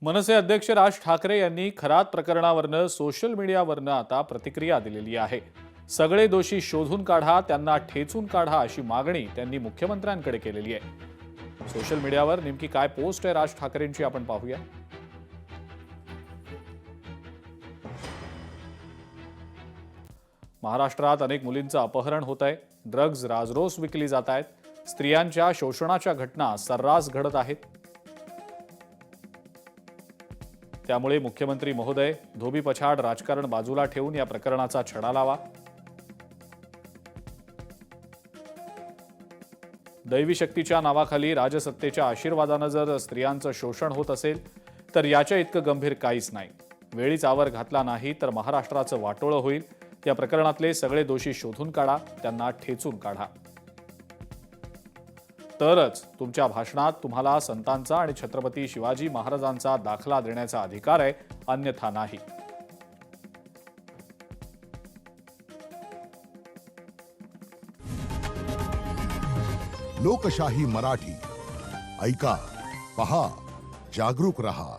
मनसे अध्यक्ष राज ठाकरे यांनी खरात प्रकरणावरनं सोशल मीडियावरनं आता प्रतिक्रिया दिलेली आहे. सगळे दोषी शोधून काढा, त्यांना ठेचून काढा अशी मागणी त्यांनी मुख्यमंत्र्यांकडे केलेली आहे. सोशल मीडियावर नेमकी काय पोस्ट आहे राज ठाकरेंची आपण पाहूया. महाराष्ट्रात अनेक मुलींचं अपहरण होत आहे. ड्रग्ज राजरोस विकली जात आहेत. स्त्रियांच्या शोषणाच्या घटना सर्रास घडत आहेत. त्यामुळे मुख्यमंत्री महोदय धोबी पछाड राजकारण बाजूला ठेवून या प्रकरणाचा छडा लावा. दैवी शक्तीच्या नावाखाली राजसत्तेच्या आशीर्वादानं जर स्त्रियांचं शोषण होत असेल तर याच्या इतकं गंभीर काहीच नाही. वेळीच आवर घातला नाही तर महाराष्ट्राचं वाटोळं होईल. या प्रकरणातले सगळे दोषी शोधून काढा, त्यांना ठेचून काढा. तरच तुमच्या भाषणात तुम्हाला संतांचा आणि छत्रपती शिवाजी महाराजांचा दाखला देण्याचा अधिकार आहे, अन्यथा नाही. लोकशाही मराठी ऐका, पहा, जागरूक रहा.